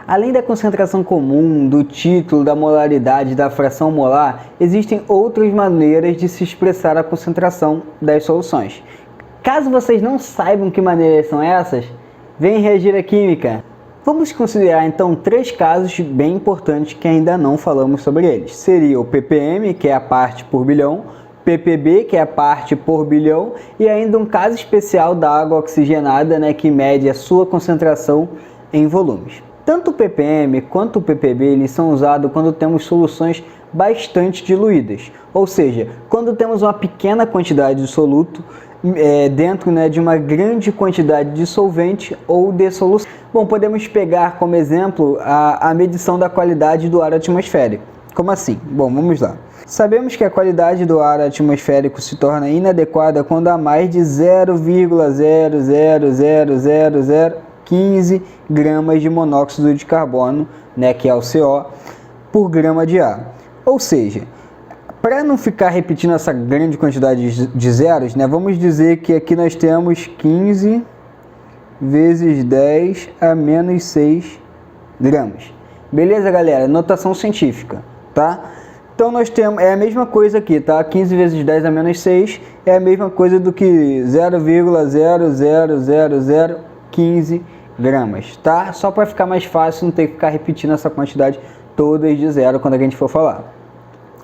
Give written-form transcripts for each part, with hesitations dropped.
Além da concentração comum, do título, da molaridade, da fração molar, existem outras maneiras de se expressar a concentração das soluções. Caso vocês não saibam que maneiras são essas, vem reagir à química. Vamos considerar então 3 casos bem importantes que ainda não falamos sobre eles. Seria o ppm, que é a parte por bilhão, ppb, que é a parte por bilhão, e ainda um caso especial da água oxigenada, né, que mede a sua concentração em volumes. Tanto o ppm quanto o ppb eles são usados quando temos soluções bastante diluídas, ou seja, quando temos uma pequena quantidade de soluto dentro, né, de uma grande quantidade de solvente ou de solução. Bom, podemos pegar como exemplo a medição da qualidade do ar atmosférico. Como assim? Bom, vamos lá. Sabemos que a qualidade do ar atmosférico se torna inadequada quando há mais de 0,0000015 gramas de monóxido de carbono, né, que é o CO, por grama de ar. Ou seja, para não ficar repetindo essa grande quantidade de zeros, né, vamos dizer que aqui nós temos 15 vezes 10 a menos 6 gramas. Beleza, galera? Notação científica, tá? Então nós temos, é a mesma coisa aqui, tá? 15 vezes 10 a menos 6 é a mesma coisa do que 0,00015 gramas, tá? Só para ficar mais fácil, não ter que ficar repetindo essa quantidade toda de zero quando a gente for falar.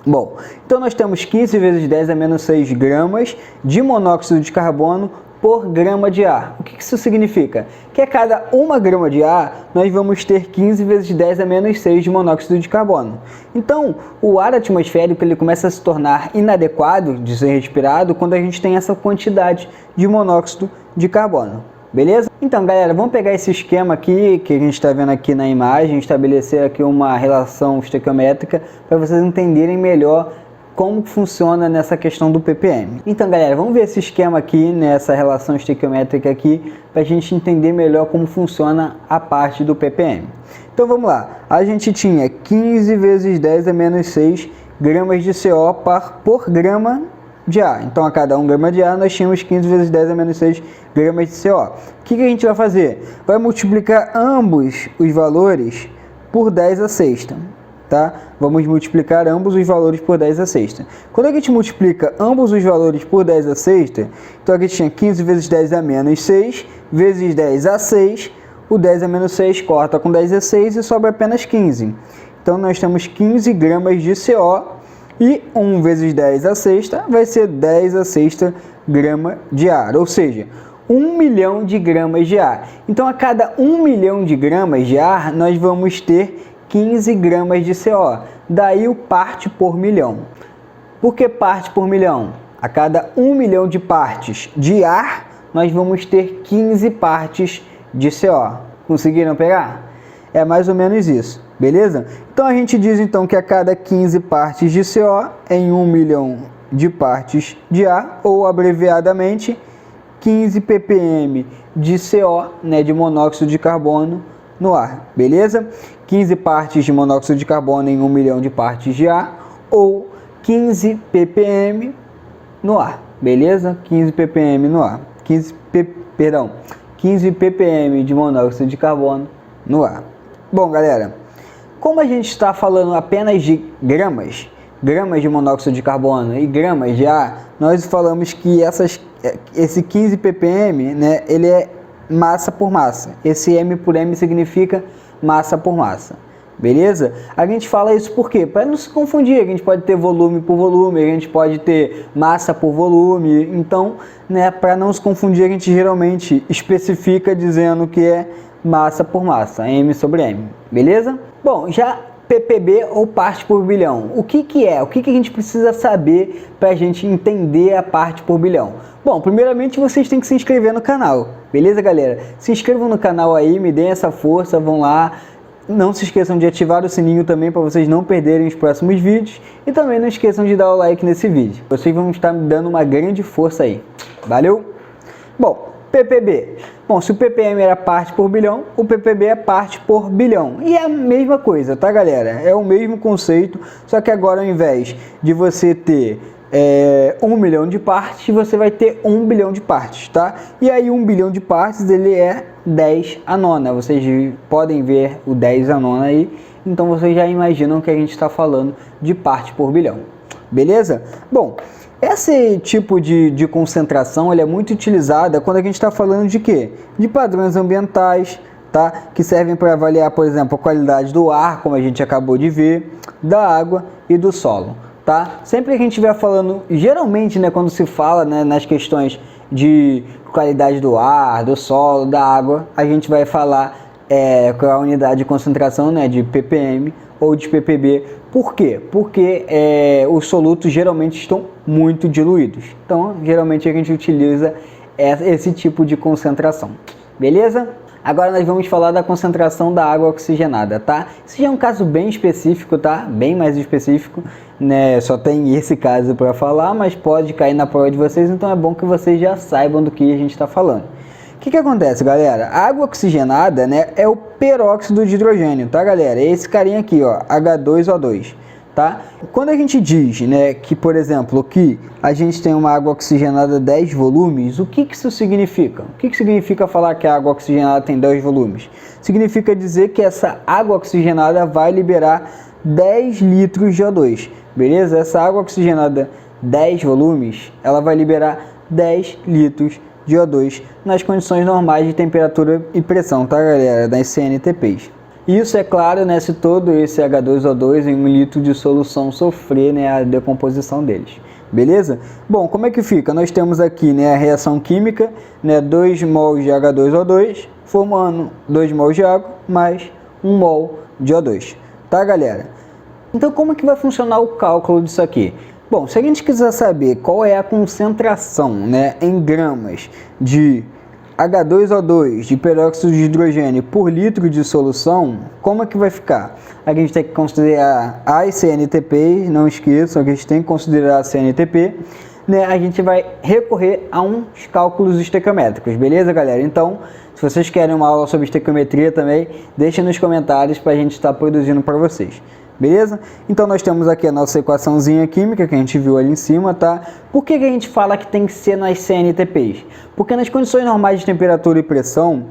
Bom, então nós temos 15 vezes 10 a menos 6 gramas de monóxido de carbono por grama de ar. O que isso significa? Que a cada 1 grama de ar, nós vamos ter 15 vezes 10 a menos 6 de monóxido de carbono. Então, o ar atmosférico ele começa a se tornar inadequado de ser respirado quando a gente tem essa quantidade de monóxido de carbono. Beleza? Então, galera, vamos pegar esse esquema aqui que a gente está vendo aqui na imagem, estabelecer aqui uma relação estequiométrica para vocês entenderem melhor como funciona nessa questão do ppm. Então, galera, vamos ver esse esquema aqui, nessa relação estequiométrica aqui, para a gente entender melhor como funciona a parte do ppm. Então, vamos lá. A gente tinha 15 vezes 10 a menos 6 gramas de CO por grama de ar. Então, a cada 1 grama de ar, nós tínhamos 15 vezes 10 a menos 6 gramas de CO. O que a gente vai fazer? Vai multiplicar ambos os valores por 10 a sexta. Tá? Vamos multiplicar ambos os valores por 10 a sexta. Quando a gente multiplica ambos os valores por 10 a sexta, então aqui tinha 15 vezes 10 a menos 6 vezes 10 a 6, o 10 a menos 6 corta com 10 a 6 e sobra apenas 15. Então nós temos 15 gramas de CO e 1 vezes 10 a sexta vai ser 10 a sexta grama de ar, ou seja, 1 milhão de gramas de ar. Então a cada 1 milhão de gramas de ar nós vamos ter 15 gramas de CO, daí o parte por milhão. Por que parte por milhão? A cada 1 milhão de partes de ar, nós vamos ter 15 partes de CO. Conseguiram pegar? É mais ou menos isso, beleza? Então a gente diz então que a cada 15 partes de CO, em 1 milhão de partes de ar, ou abreviadamente, 15 ppm de CO, né, de monóxido de carbono, no ar, beleza? 15 partes de monóxido de carbono em 1 milhão de partes de ar, ou 15 ppm no ar, beleza? 15 ppm no ar, 15 ppm de monóxido de carbono no ar. Bom, galera, como a gente está falando apenas de gramas de monóxido de carbono e gramas de ar, nós falamos que esse 15 ppm, né, ele é massa por massa. Esse M por M significa massa por massa. Beleza? A gente fala isso por quê? Para não se confundir, a gente pode ter volume por volume, a gente pode ter massa por volume. Então, né, para não se confundir, a gente geralmente especifica dizendo que é massa por massa, M sobre M. Beleza? Bom, já ppb ou parte por bilhão. O que é? O que a gente precisa saber para a gente entender a parte por bilhão? Bom, primeiramente vocês têm que se inscrever no canal. Beleza, galera? Se inscrevam no canal aí, me deem essa força, vão lá. Não se esqueçam de ativar o sininho também para vocês não perderem os próximos vídeos. E também não esqueçam de dar o like nesse vídeo. Vocês vão estar me dando uma grande força aí. Valeu? Bom, ppb. Bom, se o ppm era parte por bilhão, o ppb é parte por bilhão. E é a mesma coisa, tá, galera? É o mesmo conceito, só que agora ao invés de você ter 1 milhão de partes, você vai ter 1 bilhão de partes, tá? E aí 1 bilhão de partes, ele é 10 a nona, vocês podem ver o 10 a nona aí, então vocês já imaginam que a gente está falando de parte por bilhão, beleza? Bom, esse tipo de concentração ele é muito utilizada quando a gente está falando de quê? De padrões ambientais, tá? Que servem para avaliar, por exemplo, a qualidade do ar, como a gente acabou de ver, da água e do solo, tá? Sempre que a gente estiver falando, geralmente, né, quando se fala, né, nas questões de qualidade do ar, do solo, da água, a gente vai falar com a unidade de concentração, né, de ppm ou de ppb. Por quê? Porque os solutos geralmente estão muito diluídos. Então, geralmente a gente utiliza esse tipo de concentração. Beleza? Agora nós vamos falar da concentração da água oxigenada, tá? Isso já é um caso bem específico, tá? Bem mais específico, né? Só tem esse caso para falar, mas pode cair na prova de vocês, então é bom que vocês já saibam do que a gente está falando. O que acontece, galera? A água oxigenada, né, é o peróxido de hidrogênio, tá, galera? É esse carinha aqui, ó, H2O2. Tá? Quando a gente diz, né, que, por exemplo, que a gente tem uma água oxigenada 10 volumes, o que isso significa? O que significa falar que a água oxigenada tem 10 volumes? Significa dizer que essa água oxigenada vai liberar 10 litros de O2, beleza? Essa água oxigenada 10 volumes, ela vai liberar 10 litros de O2 nas condições normais de temperatura e pressão, tá, galera? Das CNTPs. Isso é claro, né, se todo esse H2O2 em 1 litro de solução sofrer, né, a decomposição deles. Beleza? Bom, como é que fica? Nós temos aqui, né, a reação química, né, 2 mols de H2O2 formando 2 mols de água mais 1 mol de O2. Tá, galera? Então, como é que vai funcionar o cálculo disso aqui? Bom, se a gente quiser saber qual é a concentração, né, em gramas de H2O2 de peróxido de hidrogênio por litro de solução, como é que vai ficar? A gente tem que considerar as CNTPs, não esqueçam que a gente tem que considerar a CNTP, né? A gente vai recorrer a uns cálculos estequiométricos, beleza, galera? Então, se vocês querem uma aula sobre estequiometria também, deixem nos comentários para a gente estar produzindo para vocês. Beleza? Então nós temos aqui a nossa equaçãozinha química que a gente viu ali em cima, tá? Por que a gente fala que tem que ser nas CNTPs? Porque nas condições normais de temperatura e pressão,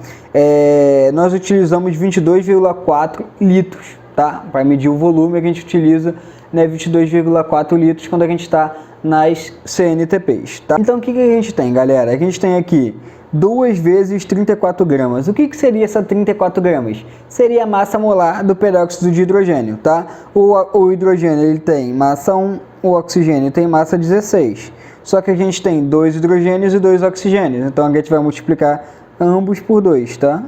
nós utilizamos 22,4 litros, tá? Para medir o volume, a gente utiliza, né, 22,4 litros quando a gente está nas CNTPs, tá? Então o que a gente tem, galera? A gente tem aqui 2 vezes 34 gramas. O que seria essa 34 gramas? Seria a massa molar do peróxido de hidrogênio, tá? O hidrogênio ele tem massa 1, o oxigênio tem massa 16. Só que a gente tem 2 hidrogênios e 2 oxigênios. Então a gente vai multiplicar ambos por 2, tá?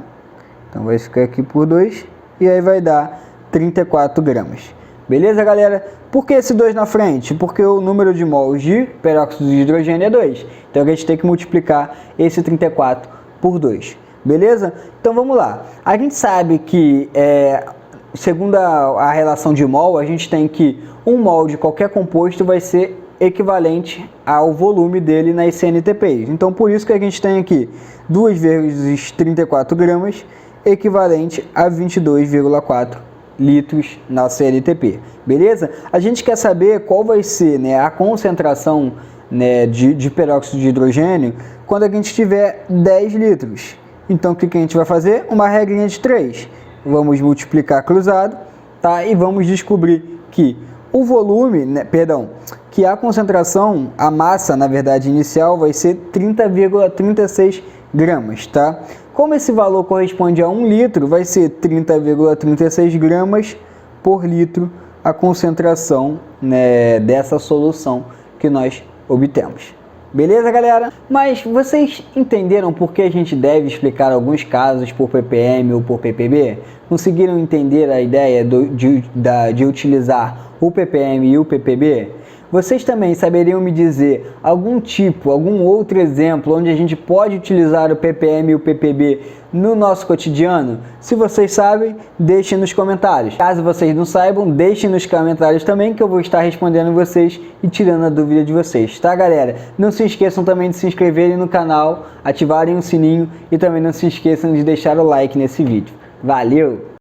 Então vai ficar aqui por 2 e aí vai dar 34 gramas. Beleza, galera? Por que esse 2 na frente? Porque o número de mols de peróxido de hidrogênio é 2. Então a gente tem que multiplicar esse 34 por 2. Beleza? Então vamos lá. A gente sabe que, segundo a relação de mol, a gente tem que 1 mol de qualquer composto vai ser equivalente ao volume dele nas CNTPs. Então por isso que a gente tem aqui 2 vezes 34 gramas equivalente a 22,4 litros na CNTP, beleza? A gente quer saber qual vai ser, né, a concentração, né, de peróxido de hidrogênio quando a gente tiver 10 litros. Então o que a gente vai fazer? Uma regrinha de 3. Vamos multiplicar cruzado, tá? E vamos descobrir que o volume, né, que a concentração, a massa, na verdade, inicial vai ser 30,36 gramas, tá? Como esse valor corresponde a 1 litro, vai ser 30,36 gramas por litro a concentração, né, dessa solução que nós obtemos. Beleza, galera? Mas vocês entenderam por que a gente deve explicar alguns casos por ppm ou por ppb? Conseguiram entender a ideia de utilizar o ppm e o ppb? Vocês também saberiam me dizer algum outro exemplo onde a gente pode utilizar o ppm e o ppb no nosso cotidiano? Se vocês sabem, deixem nos comentários. Caso vocês não saibam, deixem nos comentários também que eu vou estar respondendo vocês e tirando a dúvida de vocês, tá, galera? Não se esqueçam também de se inscreverem no canal, ativarem o sininho e também não se esqueçam de deixar o like nesse vídeo. Valeu!